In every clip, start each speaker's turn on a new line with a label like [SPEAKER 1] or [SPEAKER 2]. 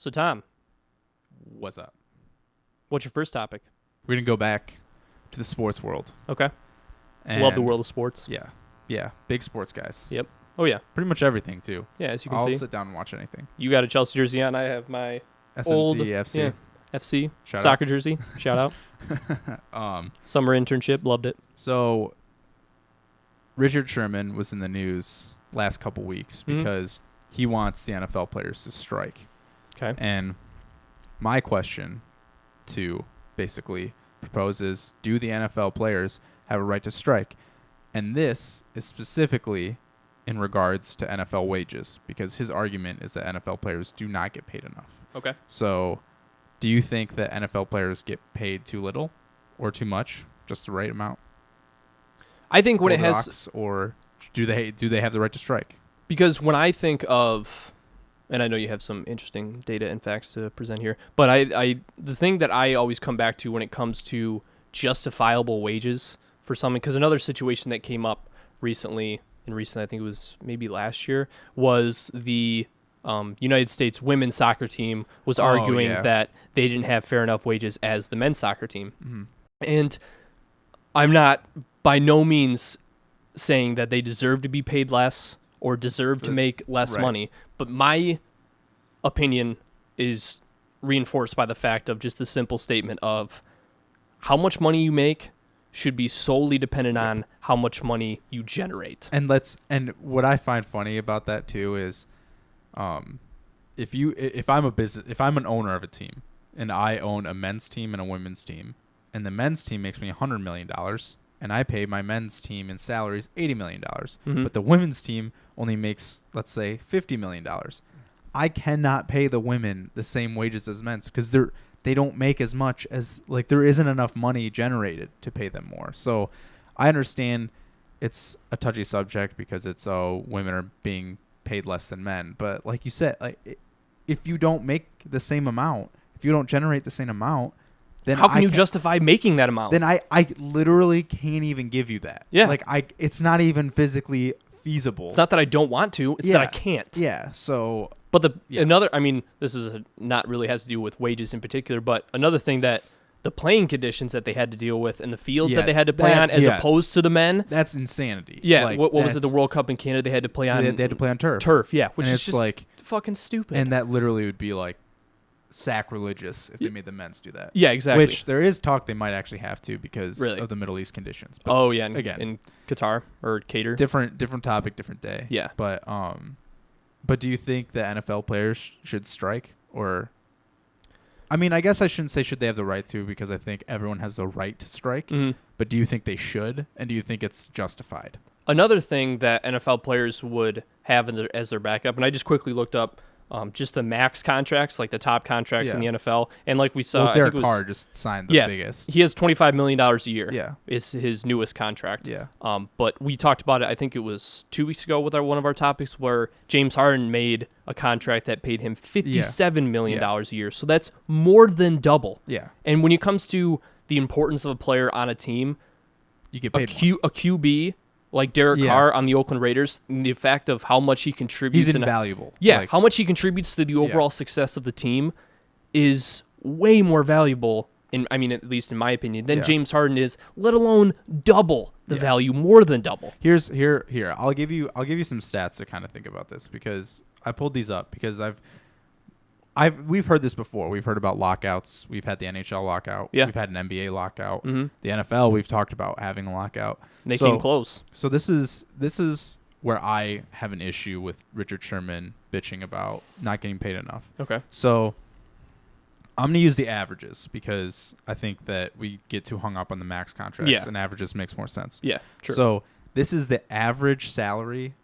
[SPEAKER 1] So, Tom,
[SPEAKER 2] What's up?
[SPEAKER 1] what's your first topic?
[SPEAKER 2] We're going to go back to the sports world.
[SPEAKER 1] Okay.
[SPEAKER 2] And
[SPEAKER 1] Love the world of sports.
[SPEAKER 2] Yeah. Yeah. Big sports guys.
[SPEAKER 1] Yep. Oh, yeah.
[SPEAKER 2] Pretty much everything, too.
[SPEAKER 1] Yeah, as you can
[SPEAKER 2] I'll
[SPEAKER 1] see.
[SPEAKER 2] sit down and watch anything.
[SPEAKER 1] You got a Chelsea jersey on. I have my
[SPEAKER 2] SMT,
[SPEAKER 1] old
[SPEAKER 2] FC.
[SPEAKER 1] yeah, FC
[SPEAKER 2] Shout
[SPEAKER 1] soccer jersey. Shout out. Summer internship. Loved it.
[SPEAKER 2] So, Richard Sherman was in the news last couple weeks because he wants the NFL players to strike.
[SPEAKER 1] Okay.
[SPEAKER 2] And my question to basically propose is, do the NFL players have a right to strike? And this is specifically in regards to NFL wages, because his argument is that NFL players do not get paid enough.
[SPEAKER 1] Okay.
[SPEAKER 2] So do you think that NFL players get paid too little or too much, just the right amount?
[SPEAKER 1] I think when it has...
[SPEAKER 2] Rocks, or do they have the right to strike?
[SPEAKER 1] Because when I think of... And I know you have some interesting data and facts to present here, but the thing that I always come back to when it comes to justifiable wages for something, because another situation that came up recently, I think it was maybe last year, was the United States women's soccer team was arguing that they didn't have fair enough wages as the men's soccer team.
[SPEAKER 2] Mm-hmm.
[SPEAKER 1] And I'm not by no means saying that they deserve to be paid less or deserve to make less money, but my opinion is reinforced by the fact of just the simple statement of how much money you make should be solely dependent on how much money you generate.
[SPEAKER 2] And what I find funny about that too is, if I'm an owner of a team and I own a men's team and a women's team, and the men's team makes me $100 million, and I pay my men's team in salaries $80 million, but the women's team only makes, let's say, $50 million. I cannot pay the women the same wages as men's because they don't make as much as, like, there isn't enough money generated to pay them more. So I understand it's a touchy subject because it's women are being paid less than men, but like you said, like, if you don't make the same amount, if you don't generate the same amount, then
[SPEAKER 1] how can you justify making that amount?
[SPEAKER 2] Then I literally can't even give you that.
[SPEAKER 1] Yeah.
[SPEAKER 2] Like it's not even physically feasible.
[SPEAKER 1] It's not that I don't want to, it's that I can't.
[SPEAKER 2] Yeah. So
[SPEAKER 1] but this is not really has to do with wages in particular, but another thing that the playing conditions that they had to deal with and the fields that they had to play on as opposed to the men.
[SPEAKER 2] That's insanity.
[SPEAKER 1] Yeah. Like, what was it? The World Cup in Canada, they had to play on.
[SPEAKER 2] They had to play on turf.
[SPEAKER 1] Turf, yeah. Which
[SPEAKER 2] and
[SPEAKER 1] is
[SPEAKER 2] it's
[SPEAKER 1] just
[SPEAKER 2] like
[SPEAKER 1] fucking stupid.
[SPEAKER 2] And that literally would be like sacrilegious if they made the men's do that.
[SPEAKER 1] Yeah, exactly.
[SPEAKER 2] Which there is talk they might actually have to because of the Middle East conditions. But
[SPEAKER 1] again, in Qatar or Qatar.
[SPEAKER 2] Different topic, different day.
[SPEAKER 1] Yeah.
[SPEAKER 2] But do you think the NFL players should strike? Or, I mean, I guess I shouldn't say should they have the right to, because I think everyone has the right to strike. Mm-hmm. But do you think they should? And do you think it's justified?
[SPEAKER 1] Another thing that NFL players would have as their backup, and I just quickly looked up just the max contracts, like the top contracts in the NFL. And like we saw,
[SPEAKER 2] Derek Carr just signed the biggest.
[SPEAKER 1] He has $25 million a year.
[SPEAKER 2] Yeah.
[SPEAKER 1] Is his newest contract.
[SPEAKER 2] Yeah.
[SPEAKER 1] But we talked about it, I think it was 2 weeks ago with one of our topics, where James Harden made a contract that paid him $57 million a year. So that's more than double.
[SPEAKER 2] Yeah.
[SPEAKER 1] And when it comes to the importance of a player on a team,
[SPEAKER 2] you get paid
[SPEAKER 1] a QB like Derek Carr on the Oakland Raiders, the fact of how much he contributes.
[SPEAKER 2] He's invaluable.
[SPEAKER 1] How much he contributes to the overall success of the team is way more valuable, at least in my opinion, than James Harden is, let alone double the value, more than double.
[SPEAKER 2] Here. I'll give you some stats to kind of think about this, because I pulled these up because we've heard this before. We've heard about lockouts. We've had the NHL lockout.
[SPEAKER 1] Yeah.
[SPEAKER 2] We've had an NBA lockout. Mm-hmm. The NFL, we've talked about having a lockout.
[SPEAKER 1] And they came close.
[SPEAKER 2] So this is where I have an issue with Richard Sherman bitching about not getting paid enough.
[SPEAKER 1] Okay.
[SPEAKER 2] So I'm going to use the averages because I think that we get too hung up on the max contracts, and averages makes more sense.
[SPEAKER 1] Yeah, true.
[SPEAKER 2] So this is the average salary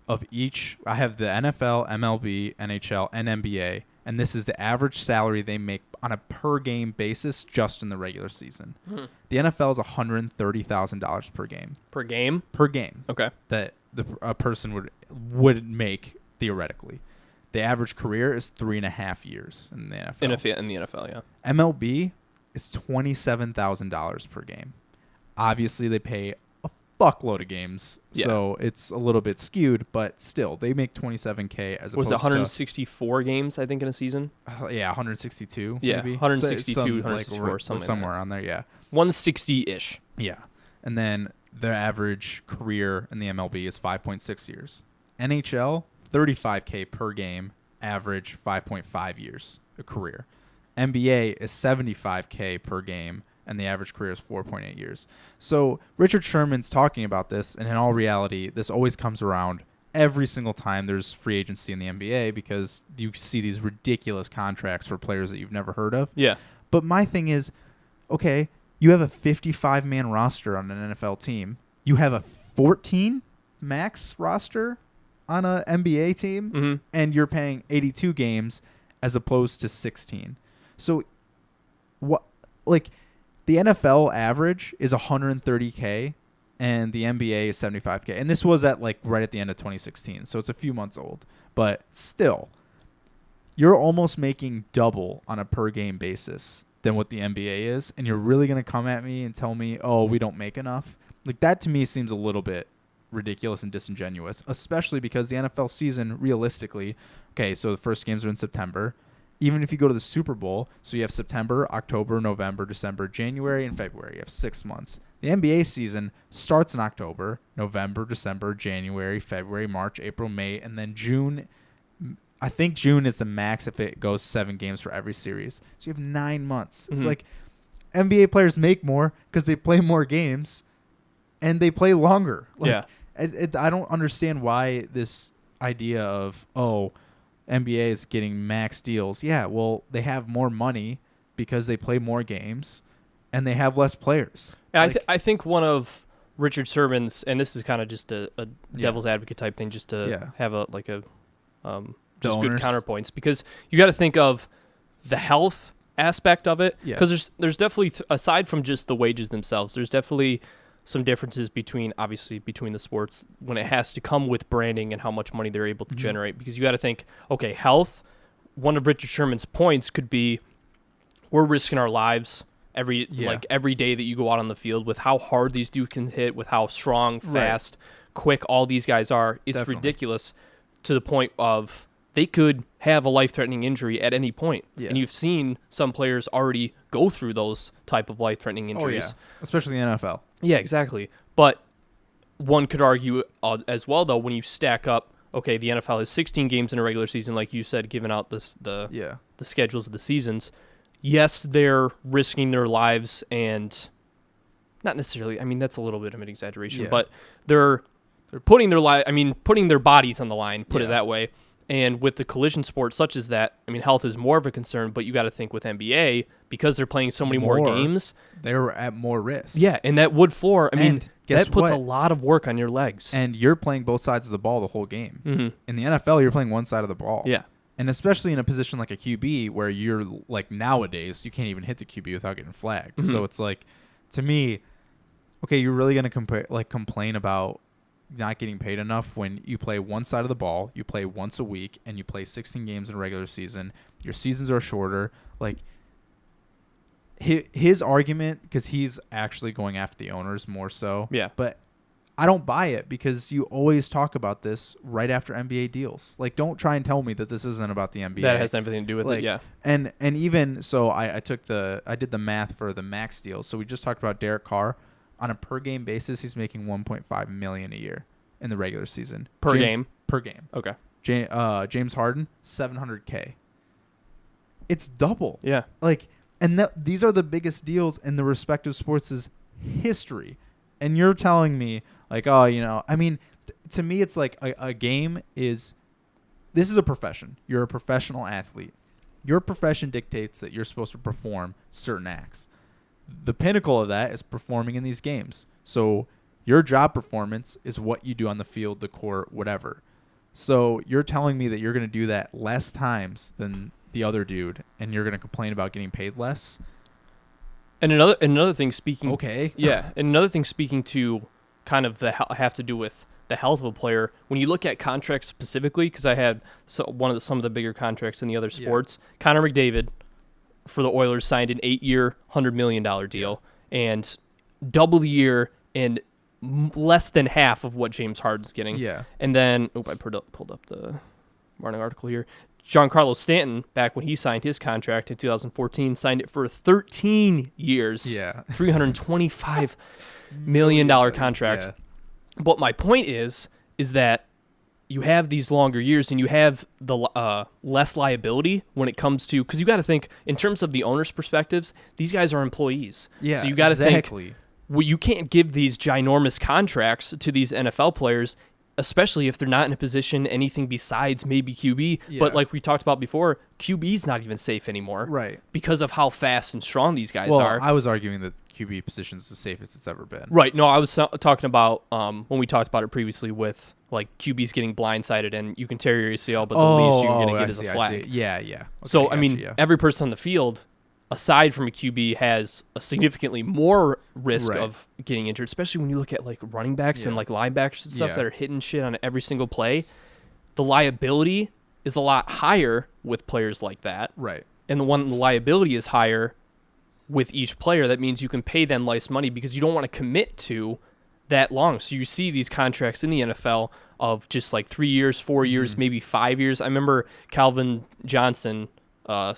[SPEAKER 2] of each. I have the NFL, MLB, NHL, and NBA. And this is the average salary they make on a per-game basis just in the regular season. The NFL is $130,000 per game.
[SPEAKER 1] Per game?
[SPEAKER 2] Per game.
[SPEAKER 1] Okay.
[SPEAKER 2] That a person would make, theoretically. The average career is 3.5 years in the NFL.
[SPEAKER 1] In the NFL, yeah.
[SPEAKER 2] MLB is $27,000 per game. Obviously, they pay a fuckload of games.
[SPEAKER 1] Yeah.
[SPEAKER 2] So it's a little bit skewed, but still, they make $27K as
[SPEAKER 1] Was
[SPEAKER 2] opposed
[SPEAKER 1] it 164 games, I think, in a season?
[SPEAKER 2] to 162.
[SPEAKER 1] Yeah,
[SPEAKER 2] maybe?
[SPEAKER 1] 162,
[SPEAKER 2] Some,
[SPEAKER 1] 164,
[SPEAKER 2] somewhere on there. Yeah.
[SPEAKER 1] 160-ish.
[SPEAKER 2] Yeah. And then their average career in the MLB is 5.6 years. NHL, 35K per game, average 5.5 years a career. NBA is 75K per game, and the average career is 4.8 years. So Richard Sherman's talking about this, and in all reality, this always comes around every single time there's free agency in the NBA because you see these ridiculous contracts for players that you've never heard of.
[SPEAKER 1] Yeah.
[SPEAKER 2] But my thing is, okay, you have a 55-man roster on an NFL team. You have a 14 max roster on an NBA team,
[SPEAKER 1] Mm-hmm.
[SPEAKER 2] and you're paying 82 games as opposed to 16. So what, like, the NFL average is 130K and the NBA is 75K. And this was at like right at the end of 2016. So it's a few months old, but still you're almost making double on a per game basis than what the NBA is. And you're really going to come at me and tell me, oh, we don't make enough. Like, that to me seems a little bit ridiculous and disingenuous, especially because the NFL season realistically, okay, so the first games are in September. Even if you go to the Super Bowl, so you have September, October, November, December, January, and February. You have 6 months. The NBA season starts in October, November, December, January, February, March, April, May, and then June. I think June is the max if it goes 7 games for every series. So you have 9 months. It's like NBA players make more because they play more games and they play longer. Like,
[SPEAKER 1] Yeah.
[SPEAKER 2] I don't understand why this idea of, oh, NBA is getting max deals. Yeah, well, they have more money because they play more games and they have less players.
[SPEAKER 1] And I think one of Richard Sherman's, and this is kind of just a devil's advocate type thing, just to have a just good counterpoints, because you got to think of the health aspect of it, because there's definitely aside from just the wages themselves, there's definitely some differences between the sports when it has to come with branding and how much money they're able to generate. Because you got to think, okay, health. One of Richard Sherman's points could be, we're risking our lives every day that you go out on the field with how hard these dudes can hit, with how strong, fast, quick all these guys are. It's ridiculous to the point of they could have a life-threatening injury at any point. Yeah. And you've seen some players already go through those type of life-threatening injuries.
[SPEAKER 2] Oh, yeah. Especially the NFL.
[SPEAKER 1] Yeah, exactly. But one could argue as well, though, when you stack up, okay, the NFL has 16 games in a regular season, like you said, giving out the schedules of the seasons. Yes, they're risking their lives, and not necessarily, I mean, that's a little bit of an exaggeration, but they're putting putting their bodies on the line, put it that way. And with the collision sport such as that, I mean, health is more of a concern, but you got to think with NBA, because they're playing so many more games.
[SPEAKER 2] They're at more risk.
[SPEAKER 1] Yeah, and that wood floor, I mean, that puts a lot of work on your legs.
[SPEAKER 2] And you're playing both sides of the ball the whole game. Mm-hmm. In the NFL, you're playing one side of the ball.
[SPEAKER 1] Yeah.
[SPEAKER 2] And especially in a position like a QB where you're, like, nowadays, you can't even hit the QB without getting flagged. Mm-hmm. So it's like, to me, okay, you're really going to complain about not getting paid enough when you play one side of the ball, you play once a week, and you play 16 games in a regular season. Your seasons are shorter. Like, his argument, because he's actually going after the owners more so.
[SPEAKER 1] Yeah.
[SPEAKER 2] But I don't buy it, because you always talk about this right after NBA deals. Like, don't try and tell me that this isn't about the NBA.
[SPEAKER 1] That has everything to do with it, yeah.
[SPEAKER 2] And even so, I did the math for the max deals. So we just talked about Derek Carr. On a per game basis, he's making $1.5 million a year in the regular season.
[SPEAKER 1] Per game.
[SPEAKER 2] Okay. James Harden, $700K. It's double.
[SPEAKER 1] Yeah.
[SPEAKER 2] Like, and these are the biggest deals in the respective sports' history. And you're telling me, like, oh, you know, I mean, to me, it's like a game is. This is a profession. You're a professional athlete. Your profession dictates that you're supposed to perform certain acts. The pinnacle of that is performing in these games. So your job performance is what you do on the field, the court, whatever. So you're telling me that you're going to do that less times than the other dude, and you're going to complain about getting paid less?
[SPEAKER 1] And another thing speaking...
[SPEAKER 2] Okay.
[SPEAKER 1] Yeah, and another thing speaking to kind of have to do with the health of a player, when you look at contracts specifically, because I had some of the bigger contracts in the other sports, Connor McDavid for the Oilers signed an 8-year, $100 million deal, and double the year and less than half of what James Harden's getting.
[SPEAKER 2] Yeah.
[SPEAKER 1] And then, I pulled up the morning article here. Giancarlo Stanton, back when he signed his contract in 2014, signed it for 13 years.
[SPEAKER 2] Yeah.
[SPEAKER 1] $325 million contract.
[SPEAKER 2] Yeah.
[SPEAKER 1] But my point is that you have these longer years and you have the less liability when it comes to, because you got to think in terms of the owner's perspectives, these guys are employees.
[SPEAKER 2] Yeah.
[SPEAKER 1] So you got to
[SPEAKER 2] exactly.
[SPEAKER 1] think, well, you can't give these ginormous contracts to these NFL players, especially if they're not in a position anything besides maybe QB.
[SPEAKER 2] Yeah.
[SPEAKER 1] But like we talked about before, QB's not even safe anymore.
[SPEAKER 2] Right.
[SPEAKER 1] Because of how fast and strong these guys
[SPEAKER 2] Well,
[SPEAKER 1] are.
[SPEAKER 2] I was arguing that QB position is the safest it's ever been.
[SPEAKER 1] Right. No, I was talking about when we talked about it previously with like QBs getting blindsided and you can tear your ACL, but the least you're going to get is a flag.
[SPEAKER 2] Yeah, yeah. Okay,
[SPEAKER 1] So,
[SPEAKER 2] gotcha,
[SPEAKER 1] I mean,
[SPEAKER 2] yeah.
[SPEAKER 1] every person on the field, aside from a QB, has a significantly more risk
[SPEAKER 2] Right.
[SPEAKER 1] of getting injured, especially when you look at like running backs and
[SPEAKER 2] Yeah.
[SPEAKER 1] like linebackers and stuff
[SPEAKER 2] Yeah.
[SPEAKER 1] that are hitting shit on every single play. The liability is a lot higher with players like that.
[SPEAKER 2] Right.
[SPEAKER 1] And the liability is higher with each player. That means you can pay them less money because you don't want to commit to that long. So you see these contracts in the NFL of just like 3 years, 4 years, maybe 5 years. I remember Calvin Johnson's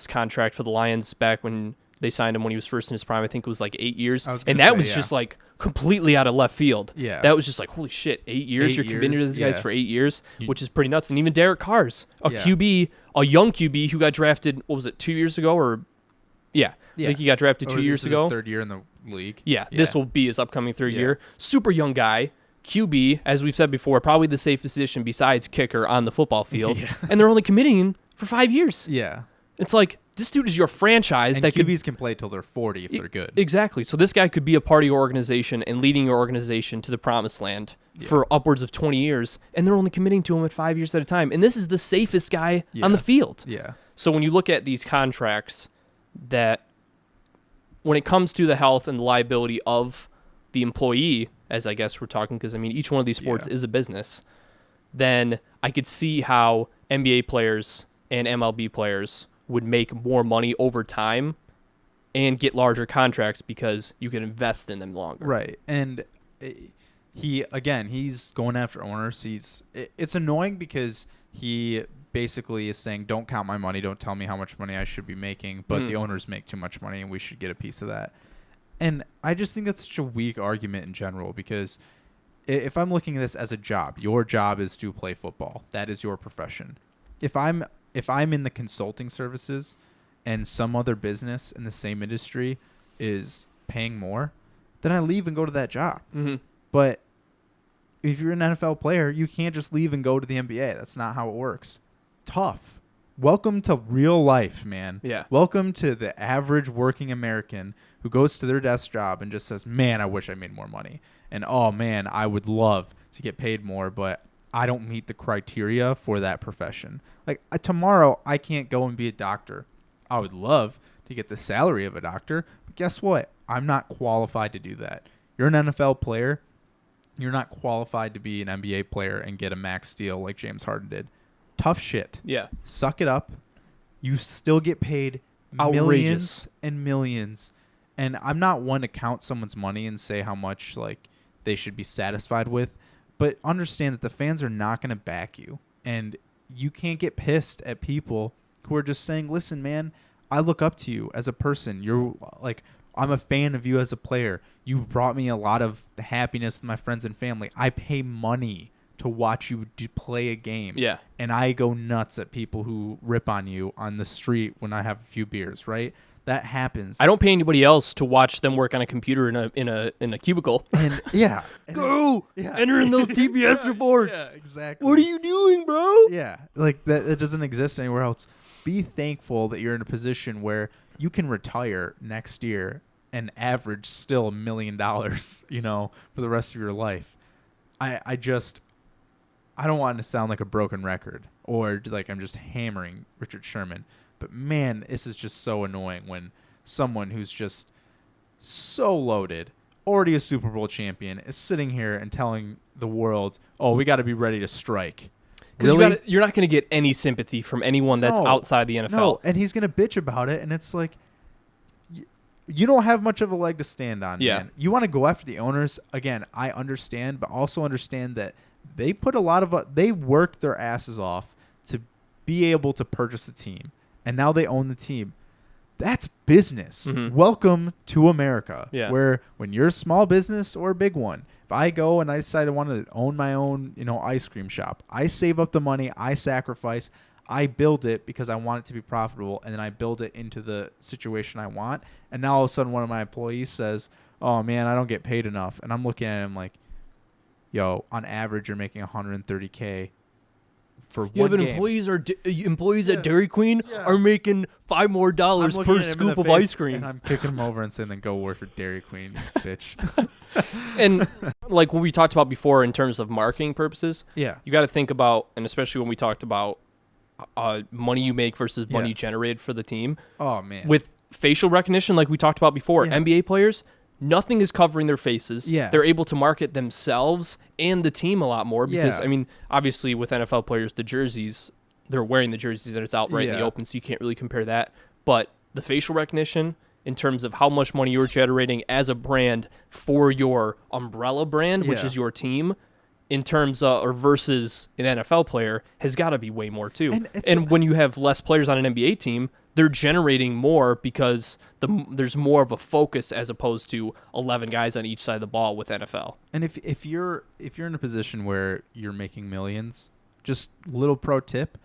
[SPEAKER 1] contract for the Lions back when they signed him when he was first in his prime. I think it was like 8 years. And that was just like completely out of left field.
[SPEAKER 2] Yeah.
[SPEAKER 1] That was just like, holy shit, 8 years?
[SPEAKER 2] 8
[SPEAKER 1] You're committed to
[SPEAKER 2] years,
[SPEAKER 1] these guys
[SPEAKER 2] yeah.
[SPEAKER 1] for 8 years, which is pretty nuts. And even Derek Carr's a
[SPEAKER 2] Yeah.
[SPEAKER 1] QB, a young QB who got drafted, what was it, 2 years ago? Or I think he got drafted 2 years
[SPEAKER 2] This is
[SPEAKER 1] ago.
[SPEAKER 2] his third year in the league.
[SPEAKER 1] Yeah, this will be his upcoming third
[SPEAKER 2] Yeah.
[SPEAKER 1] year. Super young guy. QB, as we've said before, probably the safe position besides kicker on the football field.
[SPEAKER 2] Yeah.
[SPEAKER 1] And they're only committing for 5 years.
[SPEAKER 2] Yeah.
[SPEAKER 1] It's like, this dude is your franchise
[SPEAKER 2] And
[SPEAKER 1] that could...
[SPEAKER 2] QBs can play till they're 40 if they're good.
[SPEAKER 1] Exactly. So this guy could be a part of your organization and leading your organization to the promised land for upwards of 20 years, and they're only committing to him at 5 years at a time. And this is the safest guy on the field.
[SPEAKER 2] Yeah.
[SPEAKER 1] So when you look at these contracts, that when it comes to the health and the liability of the employee, as I guess we're talking, because I mean each one of these sports
[SPEAKER 2] Yeah.
[SPEAKER 1] is a business, then I could see how NBA players and MLB players would make more money over time and get larger contracts because you can invest in them longer.
[SPEAKER 2] Right. And he's going after owners. It's annoying because he basically is saying, don't count my money, don't tell me how much money I should be making, but the owners make too much money and we should get a piece of that. And I just think that's such a weak argument in general, because if I'm looking at this as a job, your job is to play football. That is your profession. If I'm in the consulting services and some other business in the same industry is paying more, then I leave and go to that job.
[SPEAKER 1] Mm-hmm.
[SPEAKER 2] But if you're an NFL player, you can't just leave and go to the NBA. That's not how it works. Tough. Welcome to real life, man.
[SPEAKER 1] Yeah.
[SPEAKER 2] Welcome to the average working American who goes to their desk job and just says, man, I wish I made more money. And, oh, man, I would love to get paid more, but I don't meet the criteria for that profession. Like, tomorrow, I can't go and be a doctor. I would love to get the salary of a doctor, but guess what? I'm not qualified to do that. You're an NFL player. You're not qualified to be an NBA player and get a max deal like James Harden did. Tough shit.
[SPEAKER 1] Yeah.
[SPEAKER 2] Suck it up. You still get paid
[SPEAKER 1] Outrageous.
[SPEAKER 2] millions and millions. And I'm not one to count someone's money and say how much like they should be satisfied with, but understand that the fans are not going to back you. And you can't get pissed at people who are just saying, listen, man, I look up to you as a person. You're like, I'm a fan of you as a player. You brought me a lot of happiness with my friends and family. I pay money to watch you play a game.
[SPEAKER 1] Yeah.
[SPEAKER 2] And I go nuts at people who rip on you on the street when I have a few beers, right? That happens.
[SPEAKER 1] I don't pay anybody else to watch them work on a computer in a cubicle.
[SPEAKER 2] And yeah.
[SPEAKER 1] Go!
[SPEAKER 2] Yeah.
[SPEAKER 1] Enter in those TPS reports.
[SPEAKER 2] Yeah, exactly.
[SPEAKER 1] What are you doing, bro?
[SPEAKER 2] Yeah. Like that it doesn't exist anywhere else. Be thankful that you're in a position where you can retire next year and average still $1 million, you know, for the rest of your life. I don't want to sound like a broken record or like I'm just hammering Richard Sherman, but man, this is just so annoying when someone who's just so loaded, already a Super Bowl champion, is sitting here and telling the world, oh, we got to be ready to strike.
[SPEAKER 1] Because you're not going to get any sympathy from anyone that's outside the NFL.
[SPEAKER 2] No, and he's going to bitch about it, and it's like, you don't have much of a leg to stand on,
[SPEAKER 1] Yeah.
[SPEAKER 2] man. You want to go after the owners. Again, I understand, but also understand that they put a lot of they worked their asses off to be able to purchase a team, and now they own the team. That's business.
[SPEAKER 1] Mhm.
[SPEAKER 2] Welcome to America,
[SPEAKER 1] Yeah.
[SPEAKER 2] where when you're a small business or a big one, if I go and I decide I want to own my own, ice cream shop, I save up the money, I sacrifice, I build it because I want it to be profitable, and then I build it into the situation I want. And now all of a sudden one of my employees says, "Oh man, I don't get paid enough," and I'm looking at him like, "Yo, on average, you're making 130K for
[SPEAKER 1] Yeah,
[SPEAKER 2] one
[SPEAKER 1] but
[SPEAKER 2] game."
[SPEAKER 1] employees
[SPEAKER 2] Yeah.
[SPEAKER 1] at Dairy Queen
[SPEAKER 2] Yeah.
[SPEAKER 1] are making $5 more
[SPEAKER 2] I'm looking
[SPEAKER 1] per
[SPEAKER 2] at him in the
[SPEAKER 1] scoop of
[SPEAKER 2] face,
[SPEAKER 1] ice cream.
[SPEAKER 2] and I'm kicking him over and saying, "Then go work for Dairy Queen, you bitch."
[SPEAKER 1] And like what we talked about before in terms of marketing purposes,
[SPEAKER 2] Yeah.
[SPEAKER 1] you got to think about, and especially when we talked about money you make versus money
[SPEAKER 2] Yeah.
[SPEAKER 1] generated for the team.
[SPEAKER 2] Oh man.
[SPEAKER 1] With facial recognition, like we talked about before,
[SPEAKER 2] Yeah.
[SPEAKER 1] NBA players, nothing is covering their faces.
[SPEAKER 2] Yeah.
[SPEAKER 1] They're able to market themselves and the team a lot more because,
[SPEAKER 2] Yeah.
[SPEAKER 1] I mean, obviously with NFL players, the jerseys, they're wearing the jerseys and it's out right in the
[SPEAKER 2] Yeah.
[SPEAKER 1] open, so you can't really compare that. But the facial recognition, in terms of how much money you're generating as a brand for your umbrella brand, which
[SPEAKER 2] Yeah.
[SPEAKER 1] is your team, in terms of, or versus an NFL player, has got to be way more too.
[SPEAKER 2] And it's-
[SPEAKER 1] And when you have less players on an NBA team, they're generating more because there's more of a focus as opposed to 11 guys on each side of the ball with NFL.
[SPEAKER 2] And if you're in a position where you're making millions, just little pro tip,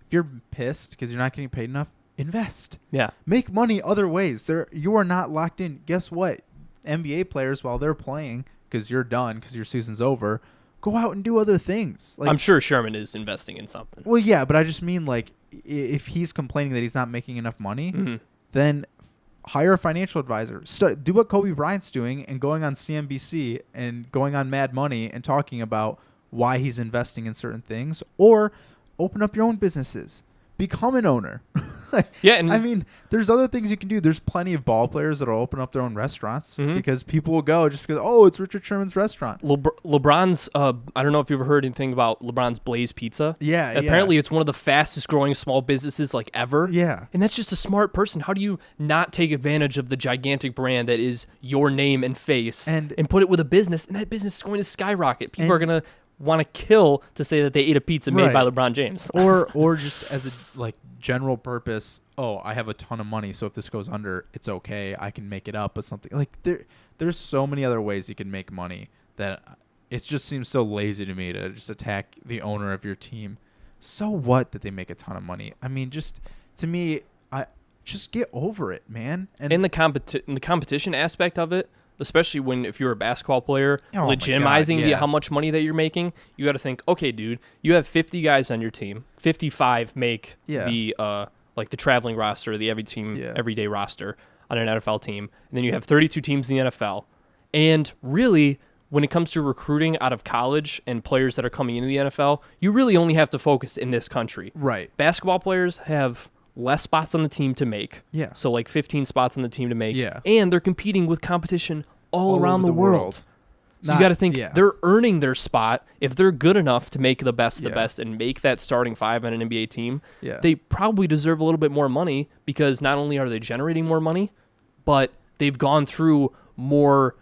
[SPEAKER 2] if you're pissed because you're not getting paid enough, invest.
[SPEAKER 1] Yeah.
[SPEAKER 2] Make money other ways. You are not locked in. Guess what? NBA players, while they're playing, because you're done, because your season's over, go out and do other things. Like,
[SPEAKER 1] I'm sure Sherman is investing in something.
[SPEAKER 2] well, yeah, but I just mean like if he's complaining that he's not making enough money,
[SPEAKER 1] Mhm.
[SPEAKER 2] then hire a financial advisor. Do what Kobe Bryant's doing and going on CNBC and going on Mad Money and talking about why he's investing in certain things, or open up your own businesses. Become an owner.
[SPEAKER 1] Yeah, and
[SPEAKER 2] I mean, there's other things you can do. There's plenty of ball players that'll open up their own restaurants
[SPEAKER 1] Mhm.
[SPEAKER 2] because people will go just because, oh, it's Richard Sherman's restaurant.
[SPEAKER 1] LeBron's, I don't know if you've ever heard anything about LeBron's Blaze Pizza.
[SPEAKER 2] Yeah,
[SPEAKER 1] Apparently, it's one of the fastest growing small businesses like ever.
[SPEAKER 2] yeah.
[SPEAKER 1] And that's just a smart person. How do you not take advantage of the gigantic brand that is your name and face
[SPEAKER 2] And-
[SPEAKER 1] put it with a business? And that business is going to skyrocket. People are
[SPEAKER 2] And-
[SPEAKER 1] going to want to kill to say that they ate a pizza made by
[SPEAKER 2] Right.
[SPEAKER 1] LeBron James.
[SPEAKER 2] or just as a general purpose, oh, I have a ton of money, so if this goes under, it's okay, I can make it up with something. Like there's so many other ways you can make money that it just seems so lazy to me to just attack the owner of your team. So what that they make a ton of money? I mean, just to me, I just get over it, man.
[SPEAKER 1] And the competition aspect of it, especially if you're a basketball player,
[SPEAKER 2] Oh my
[SPEAKER 1] legitimizing
[SPEAKER 2] God, yeah.
[SPEAKER 1] how much money that you're making, you got to think, okay, dude, you have 50 guys on your team. 55 make
[SPEAKER 2] Yeah.
[SPEAKER 1] the like the traveling roster, the everyday roster on an NFL team, and then you have 32 teams in the NFL. And really, when it comes to recruiting out of college and players that are coming into the NFL, you really only have to focus in this country.
[SPEAKER 2] right.
[SPEAKER 1] Basketball players have less spots on the team to make.
[SPEAKER 2] Yeah.
[SPEAKER 1] So like 15 spots on the team to make.
[SPEAKER 2] Yeah.
[SPEAKER 1] And they're competing with competition all around
[SPEAKER 2] over
[SPEAKER 1] the world. So you
[SPEAKER 2] Not-
[SPEAKER 1] got to think
[SPEAKER 2] yeah.
[SPEAKER 1] they're earning their spot. If they're good enough to make the best of the
[SPEAKER 2] Yeah.
[SPEAKER 1] best and make that starting five on an NBA team,
[SPEAKER 2] Yeah.
[SPEAKER 1] they probably deserve a little bit more money because not only are they generating more money, but they've gone through more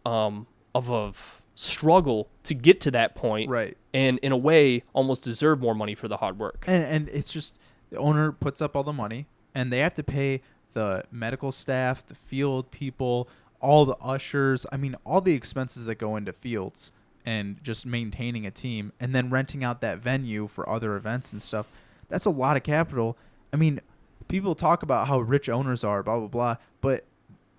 [SPEAKER 1] of a struggle to get to that point,
[SPEAKER 2] Right.
[SPEAKER 1] and in a way almost deserve more money for the hard work.
[SPEAKER 2] And it's just the owner puts up all the money, and they have to pay the medical staff, the field people, all the ushers. I mean, all the expenses that go into fields and just maintaining a team, and then renting out that venue for other events and stuff. That's a lot of capital. I mean, people talk about how rich owners are, blah, blah, blah, but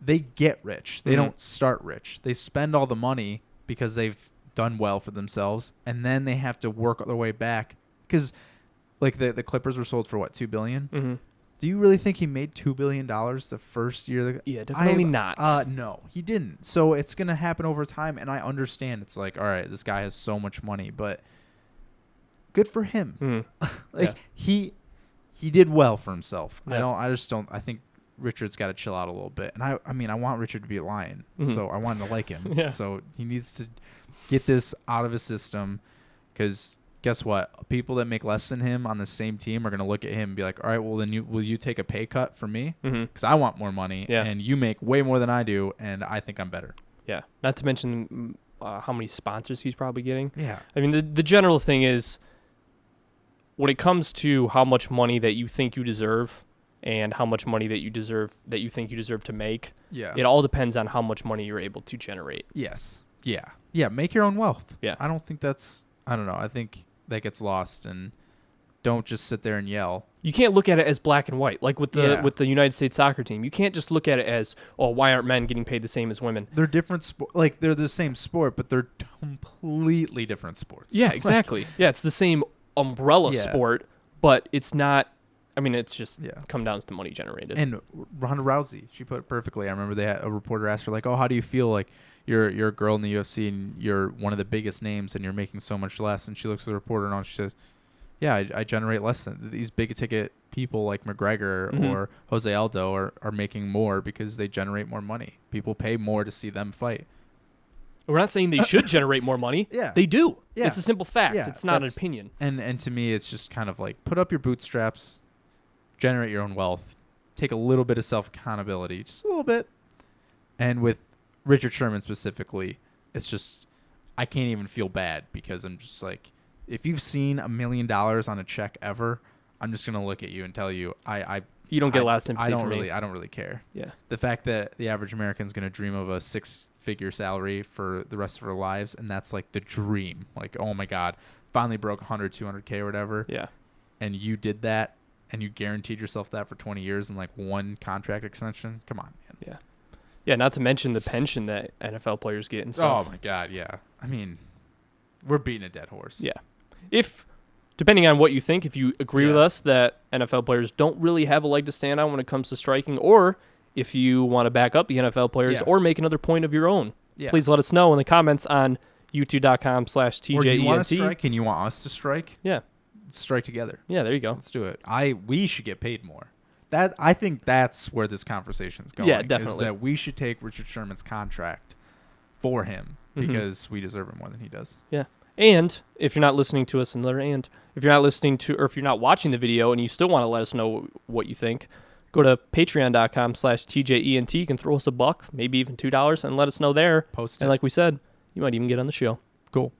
[SPEAKER 2] they get rich. They
[SPEAKER 1] Mhm.
[SPEAKER 2] don't start rich. They spend all the money because they've done well for themselves, and then they have to work their way back. Because, like, the Clippers were sold for, what, $2 billion?
[SPEAKER 1] Mm-hmm.
[SPEAKER 2] Do you really think he made $2 billion the first year?
[SPEAKER 1] Yeah, definitely not.
[SPEAKER 2] No, he didn't. So it's going to happen over time, and I understand. It's like, all right, this guy has so much money, but good for him.
[SPEAKER 1] Mhm.
[SPEAKER 2] Like,
[SPEAKER 1] Yeah.
[SPEAKER 2] he did well for himself.
[SPEAKER 1] Yeah.
[SPEAKER 2] I think Richard's got to chill out a little bit. And I mean, I want Richard to be a Lion,
[SPEAKER 1] Mhm.
[SPEAKER 2] so I want him to like him.
[SPEAKER 1] Yeah.
[SPEAKER 2] So he needs to get this out of his system, because guess what? People that make less than him on the same team are going to look at him and be like, all right, well, then will you take a pay cut for me? Because I want more money, and you make way more than I do, and I think I'm better.
[SPEAKER 1] Yeah, not to mention how many sponsors he's probably getting.
[SPEAKER 2] Yeah.
[SPEAKER 1] I mean, the general thing is, when it comes to how much money that you think you deserve and how much money that you think you deserve to make, it all depends on how much money you're able to generate.
[SPEAKER 2] Yes. Yeah. Yeah, make your own wealth.
[SPEAKER 1] Yeah.
[SPEAKER 2] I don't think I don't know. I think that gets lost, and don't just sit there and yell.
[SPEAKER 1] You can't look at it as black and white, like with the United States soccer team. You can't just look at it as, oh, why aren't men getting paid the same as women?
[SPEAKER 2] They're different like they're the same sport, but they're completely different sports.
[SPEAKER 1] Yeah, exactly. Yeah, it's the same umbrella sport, but it's not. I mean, it's just come down to money generated.
[SPEAKER 2] And Ronda Rousey, she put it perfectly. I remember a reporter asked her, like, oh, how do you feel like you're a girl in the UFC and you're one of the biggest names and you're making so much less? And she looks at the reporter and she says, yeah, I generate less than these big ticket people like McGregor or Jose Aldo are making more because they generate more money. People pay more to see them fight.
[SPEAKER 1] We're not saying they should generate more money.
[SPEAKER 2] Yeah.
[SPEAKER 1] They do.
[SPEAKER 2] Yeah.
[SPEAKER 1] It's a simple fact.
[SPEAKER 2] Yeah,
[SPEAKER 1] it's not an opinion.
[SPEAKER 2] And to me, it's just kind of like put up your bootstraps, generate your own wealth, take a little bit of self-accountability, just a little bit. And with Richard Sherman specifically, it's just I can't even feel bad because I'm just like, if you've seen $1 million on a check ever, I'm just gonna look at you and tell you
[SPEAKER 1] you don't get a lot of sympathy.
[SPEAKER 2] I don't really care.
[SPEAKER 1] Yeah.
[SPEAKER 2] The fact that the average American is gonna dream of a 6-figure salary for the rest of their lives, and that's like the dream. Like, oh my God, finally broke 100, 200K or whatever.
[SPEAKER 1] Yeah.
[SPEAKER 2] And you did that, and you guaranteed yourself that for 20 years and like one contract extension. Come on, man.
[SPEAKER 1] Yeah. Yeah. Not to mention the pension that NFL players get and stuff.
[SPEAKER 2] Oh my God. Yeah. I mean, we're beating a dead horse.
[SPEAKER 1] Yeah. If, depending on what you think, if you agree with us that NFL players don't really have a leg to stand on when it comes to striking, or if you want to back up the NFL players or make another point of your own, please let us know in the comments on youtube.com/TJENT.
[SPEAKER 2] Or do you want to strike and you want us to strike?
[SPEAKER 1] Yeah.
[SPEAKER 2] Let's strike together.
[SPEAKER 1] Yeah, there you go.
[SPEAKER 2] Let's do it. We should get paid more. I think that's where this conversation is going.
[SPEAKER 1] Yeah, definitely.
[SPEAKER 2] Is that we should take Richard Sherman's contract for him because we deserve it more than he does.
[SPEAKER 1] Yeah. And if you're not listening to us, if you're not listening to, or if you're not watching the video and you still want to let us know what you think, go to patreon.com/TJENT. You can throw us $1, maybe even $2, and let us know there.
[SPEAKER 2] Post it.
[SPEAKER 1] And like we said, you might even get on the show.
[SPEAKER 2] Cool.